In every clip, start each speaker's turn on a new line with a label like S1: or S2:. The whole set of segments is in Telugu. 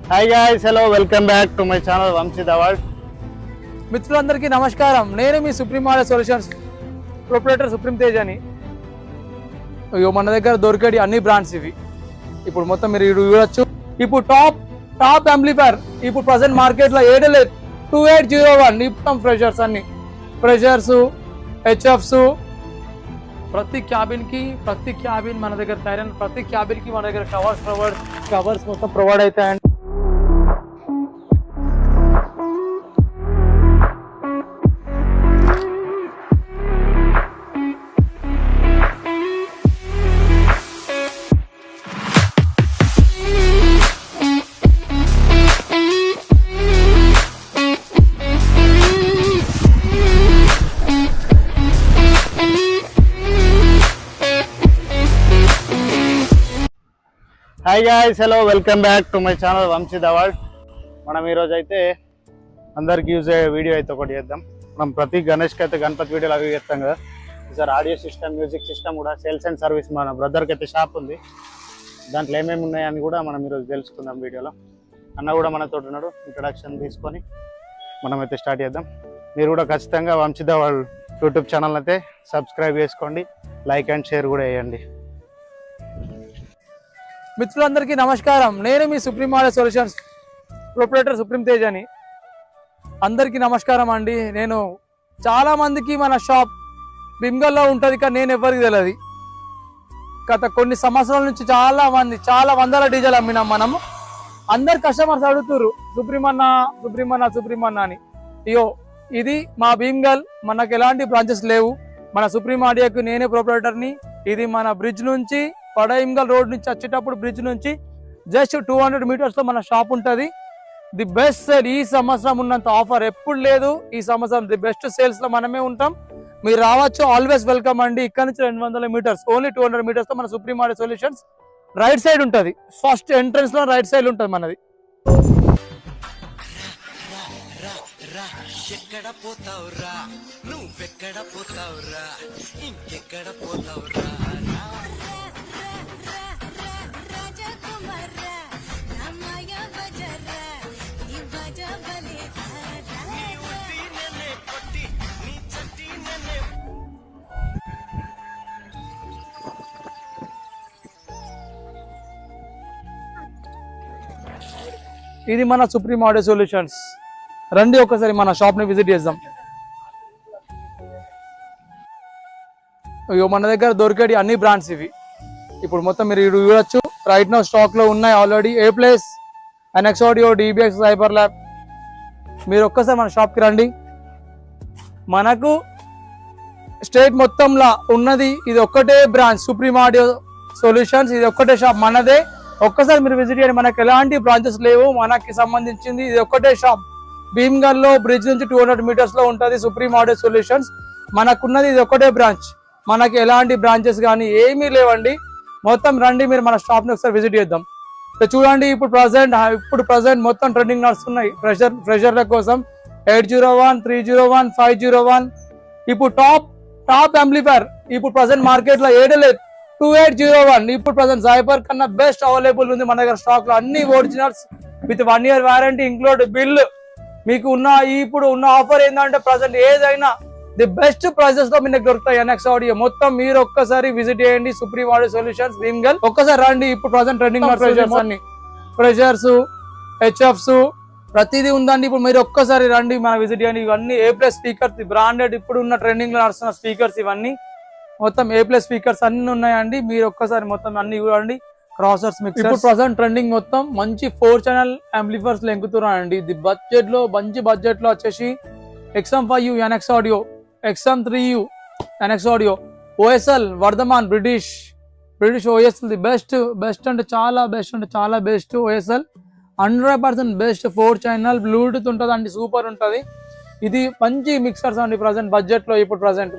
S1: Hi guys, hello, welcome back to my channel Vamsi the world.
S2: మిత్రులందరికీ నమస్కారం. నేను మీ Supreme Audio Solutions proprietor Supreme Tej అని. మన దగ్గర దొరికేటి అన్ని బ్రాండ్స్ ఇవి. ఇప్పుడు మొత్తం మీరు చూడొచ్చు. ఇప్పుడు టాప్ యాంప్లిఫైర్ ఇప్పుడు ప్రజెంట్ మార్కెట్ లో 2801 మొత్తం ఫ్రెషర్స్, అన్ని ఫ్రెషర్స్, హెచ్ఎఫ్స్. ప్రతి క్యాబిన్ మన దగ్గర తయారైన ప్రతి క్యాబిన్ కి మన దగ్గర కవర్స్ మొత్తం ప్రొవైడ్ అవుతాయండి.
S1: Hi guys, hello, welcome back to my channel Vamsi the world. మనం ఈరోజు అయితే అందరికి యూజ్ అయ్యే వీడియో అయితే ఒకటి చేద్దాం. మనం ప్రతి గణేష్కి అయితే గణపతి వీడియోలు అవి చేస్తాం కదా. ఈసారి ఆడియో సిస్టమ్, మ్యూజిక్ సిస్టమ్ కూడా సేల్స్ అండ్ సర్వీస్ మన బ్రదర్కి అయితే షాప్ ఉంది. దాంట్లో ఏమేమి ఉన్నాయని కూడా మనం ఈరోజు తెలుసుకుందాం వీడియోలో. అన్న కూడా మనతో ఉన్నాడు. ఇంట్రడక్షన్ తీసుకొని మనమైతే స్టార్ట్ చేద్దాం. మీరు కూడా ఖచ్చితంగా Vamshi the world YouTube channel అయితే సబ్స్క్రైబ్ చేసుకోండి, లైక్ అండ్ షేర్ కూడా వేయండి.
S2: మిత్రులందరికీ నమస్కారం. నేను మీ Supreme Audio Solutions proprietor Supreme Tej అని. అందరికీ నమస్కారం అండి. నేను చాలా మందికి మన షాప్ బిమ్గల్లో ఉంటుంది, కానీ నేను ఎవరికి తెలియదు. గత కొన్ని సంవత్సరాల నుంచి చాలా వందల డీజేలు అమ్మినాం మనము. అందరు కస్టమర్స్ అడుగుతున్నారు సుప్రీం అన్న అని. అయ్యో, ఇది మా భీమ్గల్, మనకు ఎలాంటి బ్రాంచెస్ లేవు. మన సుప్రీం ఆడియోకి నేనే ప్రొపరేటర్ని. ఇది మన బ్రిడ్జ్ నుంచి పడైమ్గల్ రోడ్ నుంచి వచ్చేటప్పుడు బ్రిడ్జ్ నుంచి జస్ట్ 200 మీటర్స్ లో మన షాప్ ఉంటుంది. ది బెస్ట్ సేల్ ఈ సంవత్సరం ఉన్నంత ఆఫర్ ఎప్పుడు లేదు. ఈ సంవత్సరం ది బెస్ట్ సేల్స్ లో మనమే ఉంటాం. మీరు రావచ్చు, ఆల్వేస్ వెల్కమ్ అండి. ఇక్కడ నుంచి 200 మీటర్స్, ఓన్లీ 200 మీటర్స్ తో మన supreme Audio solutions right side ఉంటుంది. ఫస్ట్ ఎంట్రన్స్ లో రైట్ సైడ్ ఉంటుంది మనది.
S3: ఎక్కడ పోతావురా నువ్వెక్కడ పోతావురా ఇంకెక్కడ పోతావురా
S2: ఇది మన సుప్రీం ఆడియో సొల్యూషన్స్. రండి ఒకసారి మన షాప్ ని విజిట్ చేద్దాం. మన దగ్గర దొరికేటి అన్ని బ్రాండ్స్ ఇవి. ఇప్పుడు మొత్తం మీరు చూడొచ్చు. రైట్ నో స్టాక్ లో ఉన్నాయి already. A Place, NX Audio, DBX, Hyper Lab. మీరు ఒక్కసారి మన షాప్ కి రండి. మనకు స్టేట్ మొత్తంలో ఉన్నది ఇది ఒక్కటే బ్రాంచ్, సుప్రీం ఆడియో సొల్యూషన్స్. ఇది ఒక్కటే షాప్ మనదే. ఒక్కసారి మీరు విజిట్ చేయండి. మనకు ఎలాంటి బ్రాంచెస్ లేవు. మనకి సంబంధించింది ఇది ఒక్కటే షాప్. భీమ్గల్ లో బ్రిడ్జ్ నుంచి 200 మీటర్స్ లో ఉంటుంది సుప్రీం ఆడియో సొల్యూషన్స్. మనకున్నది ఇది ఒక్కటే బ్రాంచ్. మనకి ఎలాంటి బ్రాంచెస్ కానీ ఏమీ లేవండి. మొత్తం రండి, మీరు మన షాప్ ని ఒకసారి విజిట్ చేద్దాం. చూడండి, ఇప్పుడు ప్రజెంట్ మొత్తం ట్రెండింగ్ నడుస్తున్నాయి ఫ్రెషర్ల కోసం. 801, 301, 501. ఇప్పుడు టాప్ యాంప్లిఫైర్ ఇప్పుడు ప్రజెంట్ మార్కెట్ లో 2801 ఇప్పుడు ప్రజెంట్ హైపర్ కన్నా బెస్ట్ అవైలబుల్ ఉంది మన దగ్గర స్టాక్ లో. అన్ని originals with 1 year warranty include bill. మీకు ఇప్పుడు ఉన్న ఆఫర్ ఏంటంటే ప్రజెంట్ ఏదైనా ది బెస్ట్ ప్రైసెస్ లో మీకు దొరుకుతాయి. ఎన్ఎక్స్ ఆడియో మొత్తం మీరు ఒక్కసారి విజిట్ చేయండి. సుప్రీం ఆడియో సొల్యూషన్స్ భీమ్గల్ ఒక్కసారి రండి. ఇప్పుడు ప్రజెంట్ ట్రెండింగ్ అన్ని ఫ్రెషర్స్, హెచ్ఎఫ్స్ ప్రతిదీ ఉందండి. ఇప్పుడు మీరు ఒక్కసారి రండి, మన విజిట్ చేయండి. ఇవన్నీ A+ స్పీకర్స్, బ్రాండెడ్ ఇప్పుడు ఉన్న ట్రెండింగ్ లో నడుస్తున్న స్పీకర్స్. ఇవన్నీ మొత్తం A+ స్పీకర్స్ అన్ని ఉన్నాయండి. మీరు ఒక్కసారి మొత్తం అన్ని చూడండి. క్రాసర్స్, మిక్సర్స్. ఇప్పుడు ప్రజెంట్ ట్రెండింగ్ మొత్తం మంచి 4 ఛానల్ యాంప్లిఫైర్స్ ఎంకుతున్నాయండి. ఇది మంచి బడ్జెట్ లో వచ్చేసి XM5U NX audio, XM3U NX audio, OSL Vardhaman British OSL the best అంటే చాలా best OSL 100% best 4 channel Bluetooth ఉంటుంది అండి. సూపర్ ఉంటుంది. ఇది మంచి మిక్సర్స్ అండి ప్రజెంట్ బడ్జెట్ లో. ఇప్పుడు ప్రజెంట్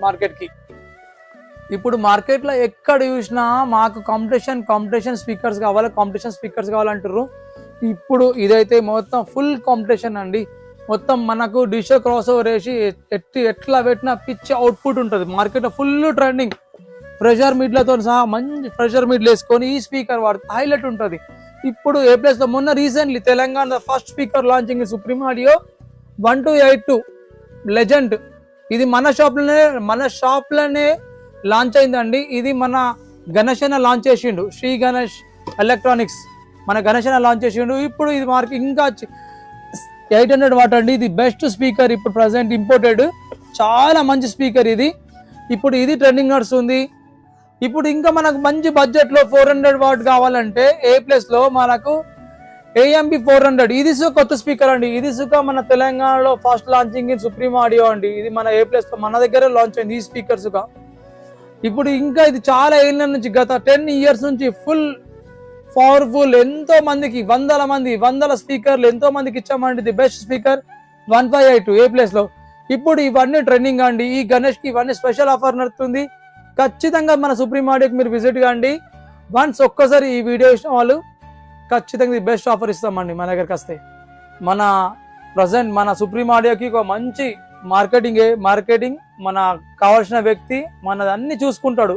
S2: మార్కెట్ లో ఎక్కడ చూసినా మాకు కాంపిటీషన్ స్పీకర్స్ కావాలంటారు. ఇప్పుడు ఇదైతే మొత్తం ఫుల్ కాంపిటీషన్ అండి. మొత్తం మనకు డిజిటల్ క్రాస్ ఓవర్ వేసి ఎట్లా పెట్టినా పిచ్ అవుట్పుట్ ఉంటుంది. Market full trending. ప్రెషర్ మీడ్లతో సహా మంచి ప్రెషర్ మీడ్లు వేసుకొని ఈ స్పీకర్ వాడితే హైలైట్ ఉంటుంది. ఇప్పుడు ఏ ప్లేస్ లో మొన్న recently Telangana first speaker launching supreme audio 1282 legend. ఇది మన షాప్ లోనే లాంచ్ అయిందండి. ఇది మన గణేష్ అన్న లాంచ్ చేసిండు, శ్రీ గణేష్ ఎలక్ట్రానిక్స్ మన గణేష్ అన్న లాంచ్ చేసిండు. ఇప్పుడు ఇది మనకి ఇంకా 800 వాట్ అండి. ఇది బెస్ట్ స్పీకర్ ఇప్పుడు ప్రజెంట్ ఇంపోర్టెడ్, చాలా మంచి స్పీకర్ ఇది. ఇప్పుడు ఇది ట్రెండింగ్ నడుస్తుంది. ఇప్పుడు ఇంకా మనకు మంచి బడ్జెట్ లో 400 వాట్ కావాలంటే ఏ ప్లేస్ లో మనకు AMP 400 ఇది కొత్త స్పీకర్ అండి. ఇది మన తెలంగాణలో first launching in supreme audio అండి. ఇది మన ఏ ప్లేస్ లో మన దగ్గర లాంచ్ అయింది ఈ స్పీకర్ ఇప్పుడు ఇంకా ఇది చాలా ఏళ్ళ నుంచి గత 10 years నుంచి ఫుల్ పవర్ఫుల్, ఎంతో మందికి వందల స్పీకర్లు ఎంతో మందికి ఇచ్చామండి. ఇది బెస్ట్ స్పీకర్ 1582 ఏ ప్లేస్ లో. ఇప్పుడు ఇవన్నీ ట్రెండింగ్ అండి. ఈ గణేష్ కి ఇవన్నీ స్పెషల్ ఆఫర్ నడుస్తుంది. ఖచ్చితంగా మన సుప్రీం ఆడియోకి మీరు విజిట్ కాండి. వన్స్ ఒక్కసారి ఈ వీడియో ఇచ్చిన వాళ్ళు ఖచ్చితంగా బెస్ట్ ఆఫర్ ఇస్తామండి. మన దగ్గరికి వస్తే మన ప్రజెంట్ మన సుప్రీం ఆడియోకి ఒక మంచి మార్కెటింగ్ మన కావాల్సిన వ్యక్తి మన అన్ని చూసుకుంటాడు.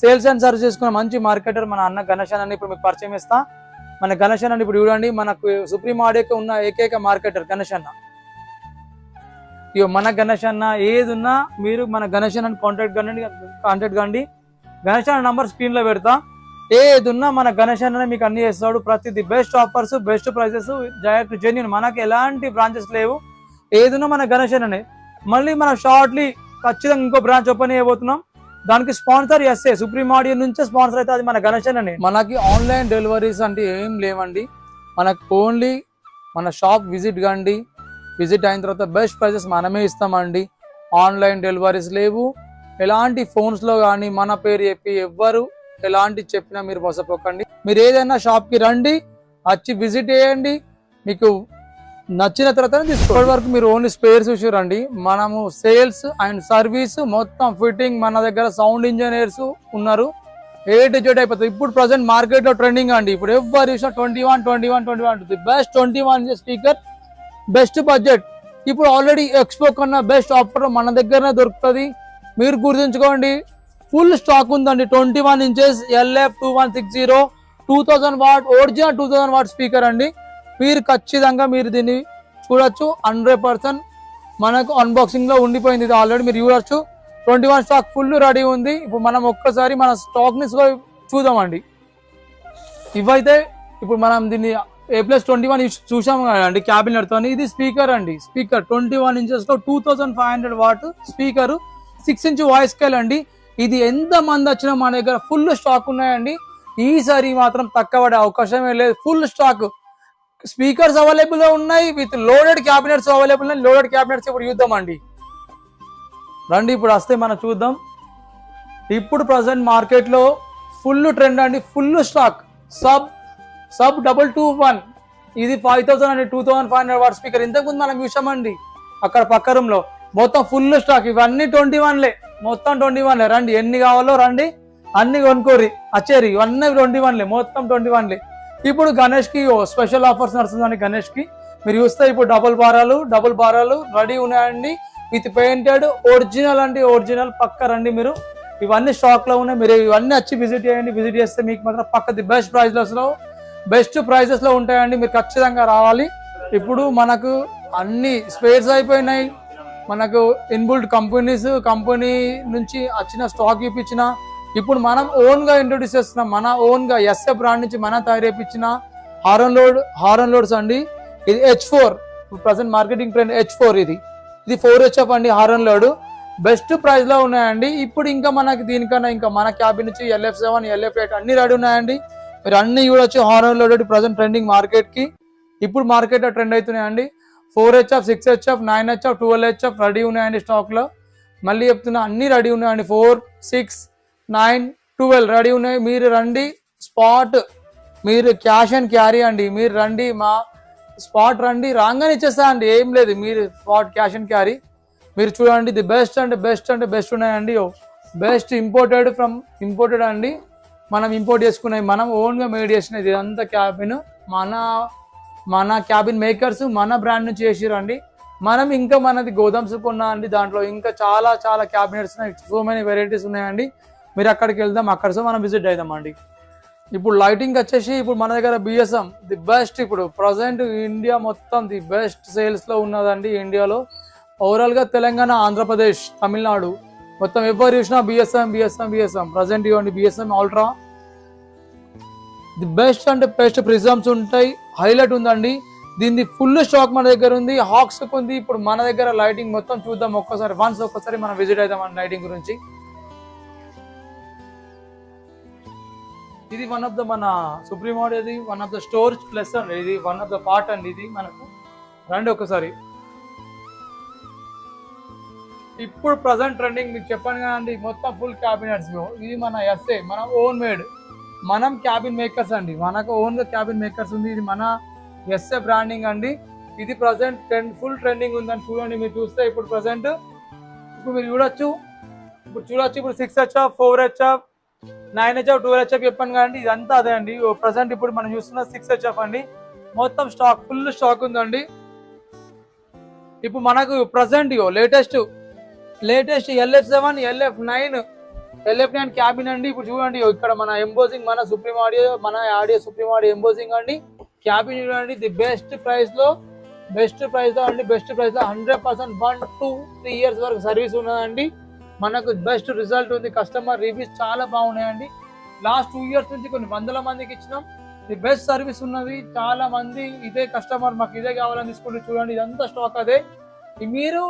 S2: సేల్స్ అండ్ సర్వీస్ చేసుకున్న మంచి మార్కెటర్ మన అన్న గణేష్ అన్న ఇప్పుడు మీకు పరిచయం ఇస్తా. మన గణేష్ అన్న ఇప్పుడు చూడండి, మనకు సుప్రీం ఆడియోకి ఉన్న ఏకైక మార్కెటర్ గణేష్ అన్న. ఇక మన గణేష్ అన్న ఏది ఉన్నా మీరు మన గణేష్ అన్న కాంటాక్ట్ కండి. గణేష్ అన్న నంబర్ స్క్రీన్ లో పెడతా. ఏది ఉన్నా మన గణేష్ అన్న మీకు అన్ని చేస్తాడు. ప్రతిదీ best offers, best prices, direct genuine, మనకి ఎలాంటి బ్రాంచెస్ లేవు. ఏదున్నా మన గణేష్ అన్ననే. మళ్ళీ మనం షార్ట్లీ ఖచ్చితంగా ఇంకో బ్రాంచ్ ఓపెన్ చేయబోతున్నాం. దానికి స్పాన్సర్ ఎస్ఏ సుప్రీం ఆడియో నుంచే స్పాన్సర్ అయితే అది మన గణేష్ అన్ననే. మనకి ఆన్లైన్ డెలివరీస్ అంటే ఏం లేవండి. మనకు ఓన్లీ మన షాప్ విజిట్ కండి. విజిట్ అయిన తర్వాత బెస్ట్ ప్రైసెస్ మనమే ఇస్తామండి. ఆన్లైన్ డెలివరీస్ లేవు. ఎలాంటి ఫోన్స్ లో కానీ మన పేరు చెప్పి ఎవ్వరు ఎలాంటి చెప్పినా మీరు మోసపోకండి. మీరు ఏదైనా షాప్ కి రండి, వచ్చి విజిట్ చేయండి. మీకు నచ్చిన తర్వాత ఇప్పటి వరకు మీరు ఓన్లీ స్పేర్స్ చూసిరండి. మనము సేల్స్ అండ్ సర్వీస్ మొత్తం ఫిట్టింగ్ మన దగ్గర సౌండ్ ఇంజనీర్స్ ఉన్నారు. ఏ టు జెడ్ అయిపోతుంది. ఇప్పుడు ప్రజెంట్ మార్కెట్ లో ట్రెండింగ్ అండి. ఇప్పుడు ఎవరు చూసినా 21 the best 21 inches speaker, best budget. ఇప్పుడు ఆల్రెడీ ఎక్స్పో కన్నా బెస్ట్ ఆఫర్ మన దగ్గరనే దొరుకుతుంది. మీరు గుర్తుంచుకోండి, ఫుల్ స్టాక్ ఉందండి. 21 inches LF 2160 2000 what original 2000 what speaker అండి. మీరు ఖచ్చితంగా మీరు దీన్ని చూడొచ్చు. 100% మనకు అన్బాక్సింగ్ లో ఉండిపోయింది. ఇది ఆల్రెడీ మీరు చూడొచ్చు. 21 స్టాక్ ఫుల్ రెడీ ఉంది. ఇప్పుడు మనం ఒక్కసారి మన స్టాక్ ని చూద్దామండి. ఇవైతే ఇప్పుడు మనం దీన్ని A+21 చూసాము కదండి క్యాబినెట్ తో. ఇది స్పీకర్ అండి. స్పీకర్ 21 ఇంచెస్ లో 2500 what speaker, 6 inch voice scale అండి. ఇది ఎంత మంది వచ్చినా మన దగ్గర ఫుల్ స్టాక్ ఉన్నాయండి. ఈసారి మాత్రం తక్కువ పడే అవకాశమే లేదు. ఫుల్ స్టాక్ స్పీకర్స్ అవైలబుల్ ఉన్నాయి, విత్ లోడెడ్ క్యాబినెట్స్ అవైలబుల్ ఉన్నాయి. లోడెడ్ క్యాబినెట్స్ ఇప్పుడు చూద్దామండి. రండి ఇప్పుడు వస్తే మనం చూద్దాం. ఇప్పుడు ప్రజెంట్ మార్కెట్ లో ఫుల్ ట్రెండ్ అండి. ఫుల్ స్టాక్ సబ్ 221 ఇది 5000 అండి. 2500 వాట్ స్పీకర్ ఇంతకుముందు మనం చూసామండి అక్కడ పక్క రూమ్ లో. మొత్తం ఫుల్ స్టాక్. ఇవన్నీ 21లే, మొత్తం 21లే. రండి, ఎన్ని కావాలో రండి, అన్ని కొనుక్కోరి వచ్చేరి. ఇవన్నీ 21లే, మొత్తం 21లే. ఇప్పుడు గణేష్ కి స్పెషల్ ఆఫర్స్ నడుస్తుందండి. గణేష్ కి మీరు చూస్తే ఇప్పుడు డబుల్ బారాలు రెడీ ఉన్నాయండి. విత్ పెయింటెడ్ ఒరిజినల్ అండి. ఒరిజినల్ పక్క రండి మీరు. ఇవన్నీ స్టాక్ లో ఉన్నాయి. మీరు ఇవన్నీ వచ్చి విజిట్ చేయండి. విజిట్ చేస్తే మీకు మాత్రం పక్కది బెస్ట్ ప్రైజెస్ లో ఉంటాయండి. మీరు ఖచ్చితంగా రావాలి. ఇప్పుడు మనకు అన్ని స్పేర్స్ అయిపోయినాయి. మనకు ఇన్బుల్ట్ కంపెనీ నుంచి వచ్చిన స్టాక్ ఇప్పించిన. ఇప్పుడు మనం ఓన్ గా ఇంట్రొడ్యూస్ చేస్తున్నాం. మన ఓన్ గా ఎస్ఏ బ్రాండ్ నుంచి మనం తయారు చేయించిన హారన్ లోడ్స్ అండి. ఇది H4 present marketing trend H4. ఇది 4HF అండి. హారన్ లోడ్ బెస్ట్ ప్రైస్ లో ఉన్నాయండి. ఇప్పుడు ఇంకా మనకి దీనికన్నా ఇంకా మన క్యాబిన్ నుంచి LF7 LF8 అన్ని రెడీ ఉన్నాయండి. మీరు అన్ని చూడొచ్చు. Horn load present trending market కి. ఇప్పుడు మార్కెట్ లో ట్రెండ్ అవుతున్నాయండి. 4HF 6HF 9HF 12HF ready ఉన్నాయండి స్టాక్ లో. మళ్ళీ చెప్తున్నా అన్ని రెడీ ఉన్నాయండి. 4 6 9 12 రెడీ ఉన్నాయి. మీరు రండి స్పాట్, మీరు క్యాష్ అండ్ క్యారీ అండి. మీరు రండి మా స్పాట్ రండి, రాగానే ఇచ్చేస్తా అండి. ఏం లేదు, మీరు స్పాట్ క్యాష్ అండ్ క్యారీ. మీరు చూడండి, ది బెస్ట్ ఉన్నాయండి. బెస్ట్ ఇంపోర్టెడ్ అండి. మనం ఇంపోర్ట్ చేసుకున్నాయి, మనం ఓన్ గా మేడ్ చేసినది. ఇదంతా క్యాబిన్ మన క్యాబిన్ మేకర్స్ మన బ్రాండ్ నుంచి చేసిరండి. మనం ఇంకా మనది గోదామ్స్ కొన్నా అండి. దాంట్లో ఇంకా చాలా క్యాబినెట్స్ ఉన్నాయి. సో మెనీ వెరైటీస్ ఉన్నాయండి. మీరు అక్కడికి వెళ్దాం, అక్కడ సో మనం విజిట్ అవుదాం అండి. ఇప్పుడు లైటింగ్ వచ్చేసి ఇప్పుడు మన దగ్గర బిఎస్ఎం ది బెస్ట్. ఇప్పుడు ప్రజెంట్ ఇండియా మొత్తం ది బెస్ట్ సేల్స్ లో ఉన్నదండి ఇండియాలో. ఓవరాల్ గా తెలంగాణ, ఆంధ్రప్రదేశ్, తమిళనాడు మొత్తం ఎవరు చూసినా బిఎస్ఎం ప్రజెంట్ ఇవ్వండి. బిఎస్ఎం అల్ట్రా ది బెస్ట్ అంటే బెస్ట్. ప్రిజమ్స్ ఉంటాయి, హైలైట్ ఉందండి. దీన్ని ఫుల్ స్టాక్ మన దగ్గర ఉంది. హాక్స్ ఉంది. ఇప్పుడు మన దగ్గర లైటింగ్ మొత్తం చూద్దాం ఒక్కసారి. ఒక్కసారి మనం విజిట్ అవుదాం మన లైటింగ్ గురించి. ఇది వన్ ఆఫ్ ద మన సుప్రీం ఆడియోది one of the stores plus అండి. ఇది వన్ ఆఫ్ ద పార్ట్ అండి. ఇది మనకు రండి ఒకసారి. ఇప్పుడు ప్రజెంట్ ట్రెండింగ్ మీకు చెప్పాను కదండి, మొత్తం ఫుల్ క్యాబినెట్స్. ఇది మన ఎస్ఏ, మన ఓన్ మేడ్. మనం క్యాబిన్ మేకర్స్ అండి, మనకు ఓన్ గా క్యాబిన్ మేకర్స్ ఉంది. ఇది మన ఎస్ఏ బ్రాండింగ్ అండి. ఇది ప్రజెంట్ ఫుల్ ట్రెండింగ్ ఉందని చూడండి. మీరు చూస్తే ఇప్పుడు ప్రజెంట్ ఇప్పుడు మీరు చూడొచ్చు. ఇప్పుడు 6HF, 4HF, 9HF, 12HF చెప్పాను కదండి. ఇదంతా అదే అండి. ప్రజెంట్ ఇప్పుడు మనం చూస్తున్న 6HF అండి. మొత్తం స్టాక్ ఫుల్ స్టాక్ ఉందండి. ఇప్పుడు మనకు present latest LF7, LF9 cabin అండి. ఇప్పుడు చూడండి ఇక్కడ మన ఎంబోజింగ్, మన సుప్రీం ఆడియో, మన ఆడియో సుప్రీం ఆడియో ఎంబోజింగ్ అండి. క్యాబిన్ చూడండి ది బెస్ట్ ప్రైస్ లో అండి. బెస్ట్ ప్రైస్ లో 100% 1 to 3 years వరకు సర్వీస్ ఉన్నదండి. మనకు బెస్ట్ రిజల్ట్ ఉంది. కస్టమర్ రివ్యూస్ చాలా బాగున్నాయండి. లాస్ట్ 2 years నుంచి కొన్ని వందల మందికి ఇచ్చినాం. ది బెస్ట్ సర్వీస్ ఉన్నది. చాలా మంది ఇదే కస్టమర్ మాకు ఇదే కావాలని తీసుకుంటే చూడండి ఇదంతా స్టాక్ అదే. మీరు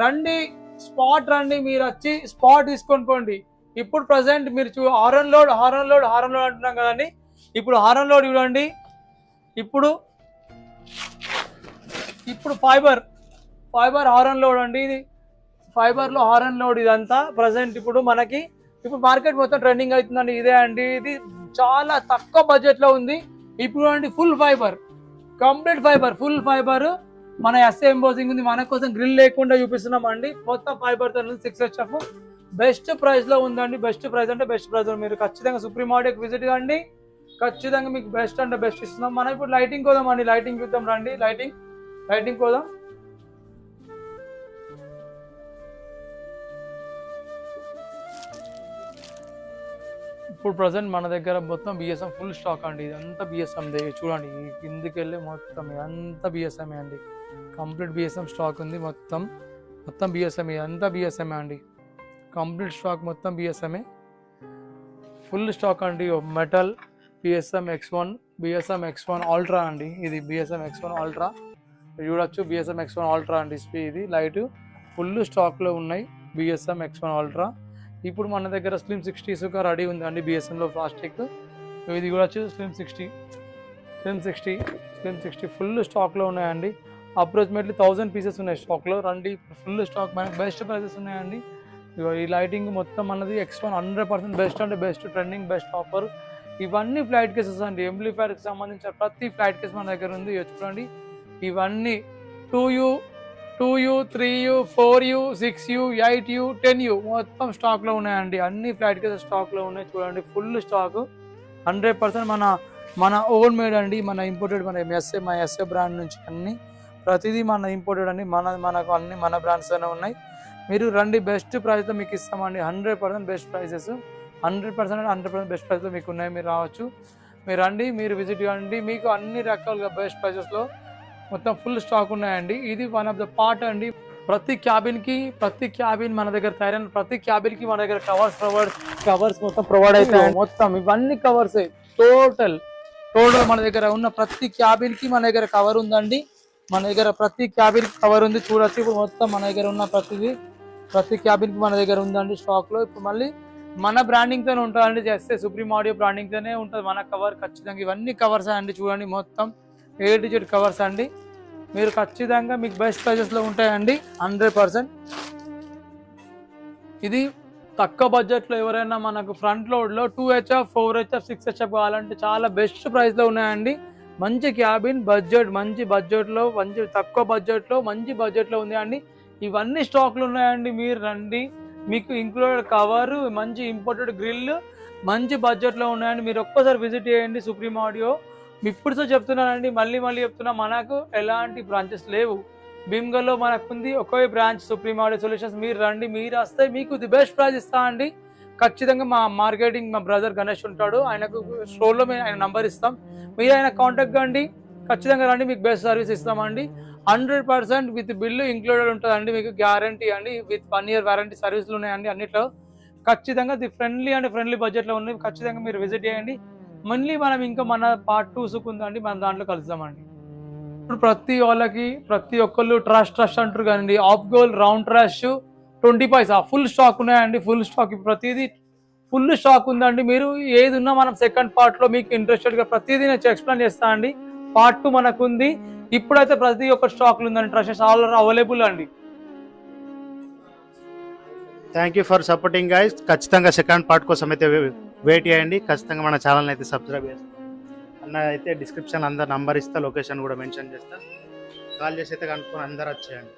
S2: రండి, స్పాట్ రండి, మీరు వచ్చి స్పాట్ తీసుకొని పోండి. ఇప్పుడు ప్రజెంట్ మీరు హారన్ లోడ్ అంటున్నాం కదండి. ఇప్పుడు హారన్ లోడ్ చూడండి. ఇప్పుడు ఫైబర్ హారన్ లోడ్ అండి. ఇది ఫైబర్ లో హారన్ లోడ్. ఇదంతా ప్రజెంట్ ఇప్పుడు మనకి మార్కెట్ మొత్తం ట్రెండింగ్ అవుతుందండి. ఇదే అండి. ఇది చాలా తక్కువ బడ్జెట్ లో ఉంది. ఇప్పుడు అండి full fibre, complete full fibre మన ఎస్ఏ ఎంబోజింగ్ ఉంది. మన కోసం గ్రిల్ లేకుండా చూపిస్తున్నాం అండి. మొత్తం ఫైబర్ తో 6HF బెస్ట్ ప్రైస్ లో ఉందండి. బెస్ట్ ప్రైస్ అంటే బెస్ట్ ప్రైస్. మీరు ఖచ్చితంగా సుప్రీం ఆడియోకి విజిట్ కండి. ఖచ్చితంగా మీకు బెస్ట్ అంటే బెస్ట్ ఇస్తున్నాం. మనం ఇప్పుడు లైటింగ్ కోదాం అండి. లైటింగ్ చూద్దాం రండి. లైటింగ్ కోదాం. ఇప్పుడు ప్రజెంట్ మన దగ్గర మొత్తం బిఎస్ఎం ఫుల్ స్టాక్ అండి. ఇదంతా బిఎస్ఎం చూడండి. కిందికి వెళ్ళి మొత్తం ఇదంతా బిఎస్ఎం అండి. కంప్లీట్ బిఎస్ఎం స్టాక్ ఉంది. మొత్తం బిఎస్ఎం, ఇదంతా బిఎస్ఎం అండి. కంప్లీట్ స్టాక్ మొత్తం బిఎస్ఎంఏ ఫుల్ స్టాక్ అండి. మెటల్ బిఎస్ఎం X1 అల్ట్రా అండి. ఇది బిఎస్ఎం X1 అల్ట్రా చూడొచ్చు. బిఎస్ఎం X1 అల్ట్రా అండి. ఇది లైట్ ఫుల్ స్టాక్ లో ఉన్నాయి. BSM X1 ultra. ఇప్పుడు మన దగ్గర స్లిమ్ 60 సుగా రెడీ ఉంది అండి. బిఎస్ఎం లో ప్లాస్టిక్. ఇది కూడా స్లిమ్ 60 ఫుల్ స్టాక్ లో ఉన్నాయండి. అప్రాక్సిమేట్లీ 1000 పీసెస్ ఉన్నాయి స్టాక్ లో. రండి, ఫుల్ స్టాక్ మనకి బెస్ట్ ప్రైసెస్ ఉన్నాయండి. ఈ లైటింగ్ మొత్తం అన్నది X1 100% బెస్ట్ అంటే బెస్ట్, ట్రెండింగ్, బెస్ట్ ఆఫర్. ఇవన్నీ ఫ్లైట్ కేసెస్ అండి. ఎంప్లిఫైర్ కి సంబంధించిన ప్రతి ఫ్లైట్ కేస్ మన దగ్గర ఉంది. చూడండి ఇవన్నీ 2U, 3U, 4U, 6U, 8U, 10U మొత్తం స్టాక్ లో ఉన్నాయండి. అన్ని ఫ్లైట్ కేసెస్ స్టాక్ లో ఉన్నాయి. చూడండి ఫుల్ స్టాక్ 100% మన ఓన్ మేడ్ అండి. మన ఇంపోర్టెడ్, మన ఎస్ఏ బ్రాండ్ నుంచి అన్ని ప్రతిదీ మన ఇంపోర్టెడ్ అండి. మనకు అన్ని మన బ్రాండ్స్ అనే ఉన్నాయి. మీరు రండి, బెస్ట్ ప్రైస్లో మీకు ఇస్తామండి. 100% బెస్ట్ ప్రైసెస్, 100% బెస్ట్ ప్రైస్లో మీకు ఉన్నాయి. మీరు రావచ్చు, మీరు రండి, మీరు విజిట్ కండి. మీకు అన్ని రకాలుగా బెస్ట్ ప్రైసెస్లో మొత్తం ఫుల్ స్టాక్ ఉన్నాయండి. ఇది వన్ ఆఫ్ ద పార్ట్ అండి. ప్రతి క్యాబిన్ మన దగ్గర తయారైన ప్రతి క్యాబిన్ కి మన దగ్గర కవర్స్ మొత్తం ప్రొవైడ్ అవుతాయి. మొత్తం ఇవన్నీ కవర్స్ టోటల్ మన దగ్గర ఉన్న ప్రతి క్యాబిన్ కి మన దగ్గర కవర్ ఉందండి. మన దగ్గర ప్రతి క్యాబిన్ కవర్ ఉంది. చూడొచ్చు ఇప్పుడు మొత్తం మన దగ్గర ఉన్న ప్రతి క్యాబిన్ కి మన దగ్గర ఉందండి స్టాక్ లో. ఇప్పుడు మళ్ళీ మన బ్రాండింగ్ తోనే ఉంటుందండి. చేస్తే సుప్రీం ఆడియో బ్రాండింగ్ తోనే ఉంటుంది మన కవర్. ఖచ్చితంగా ఇవన్నీ కవర్స్ అండి. చూడండి మొత్తం A to Z కవర్స్ అండి. మీరు ఖచ్చితంగా మీకు బెస్ట్ ప్రైజెస్ లో ఉంటాయండి. 100%. ఇది తక్కువ బడ్జెట్ లో ఎవరైనా మనకు ఫ్రంట్ లోడ్ లో 2HF, 4HF, 6HF కావాలంటే చాలా బెస్ట్ ప్రైస్ లో ఉన్నాయండి. మంచి క్యాబిన్ బడ్జెట్, మంచి బడ్జెట్ లో, మంచి తక్కువ బడ్జెట్ లో, మంచి బడ్జెట్ లో ఉంది అండి. ఇవన్నీ స్టాక్లు ఉన్నాయండి. మీరు రండి, మీకు ఇంక్లూడెడ్ కవర్, మంచి ఇంపోర్టెడ్ గ్రిల్, మంచి బడ్జెట్ లో ఉన్నాయండి. మీరు ఒక్కసారి విజిట్ చేయండి సుప్రీం ఆడియో. ఇప్పుడు చెప్తున్నానండి, మళ్ళీ చెప్తున్నా, మనకు ఎలాంటి బ్రాంచెస్ లేవు. భీమ్గల్లో మనకు ఉంది ఒకే బ్రాంచ్, సుప్రీం ఆడియో సొల్యూషన్స్. మీరు రండి, మీరు వస్తే మీకు ది బెస్ట్ ప్రైస్ ఇస్తా అండి. ఖచ్చితంగా మా మార్కెటింగ్ మా బ్రదర్ గణేష్ ఉంటాడు, ఆయనకు స్టోర్లో మేము ఆయన నంబర్ ఇస్తాం, మీరు ఆయన కాంటాక్ట్ కండి, ఖచ్చితంగా రండి, మీకు బెస్ట్ సర్వీస్ ఇస్తామండి. 100% విత్ బిల్లు ఇంక్లూడెడ్ ఉంటుందండి, మీకు గ్యారంటీ అండి, విత్ 1 year వారంటీ సర్వీసులు ఉన్నాయండి అన్నిట్లో. ఖచ్చితంగా ఇది ఫ్రెండ్లీ బడ్జెట్లో ఉన్నాయి, ఖచ్చితంగా మీరు విజిట్ చేయండి. మళ్ళీ మనం ఇంకా మన పార్ట్ 2 ఉందండి, మనం దాంట్లో కలుద్దామండి. ఇప్పుడు ప్రతి వాళ్ళకి ప్రతి ఒక్కళ్ళు ట్రస్ట్ అంటారు కానీ of goal round thrush 20 Paisa full stock ఉన్నాయండి, ఫుల్ స్టాక్ ప్రతిదీ ఫుల్ స్టాక్ ఉందండి. మీరు ఏది ఉన్నా మనం సెకండ్ పార్ట్లో మీకు ఇంట్రెస్టెడ్గా ప్రతిదీ నేను ఎక్స్ప్లెయిన్ చేస్తాను అండి. పార్ట్ 2 మనకు ఉంది, ఇప్పుడైతే ప్రతి ఒక్క స్టాక్లు ఉందండి, ట్రషెస్ ఆల్ అవైలబుల్ అండి.
S1: Thank you for supporting guys. ఖచ్చితంగా సెకండ్ పార్ట్ కోసం అయితే వెయిట్ చేయండి. ఖచ్చితంగా మన ఛానల్ని అయితే సబ్స్క్రైబ్ చేస్తాం అన్న. అయితే డిస్క్రిప్షన్ అందరు నంబర్ ఇస్తా, లొకేషన్ కూడా మెన్షన్ చేస్తా, కాల్ చేసి అయితే కనుక్కొని అందరు వచ్చేయండి.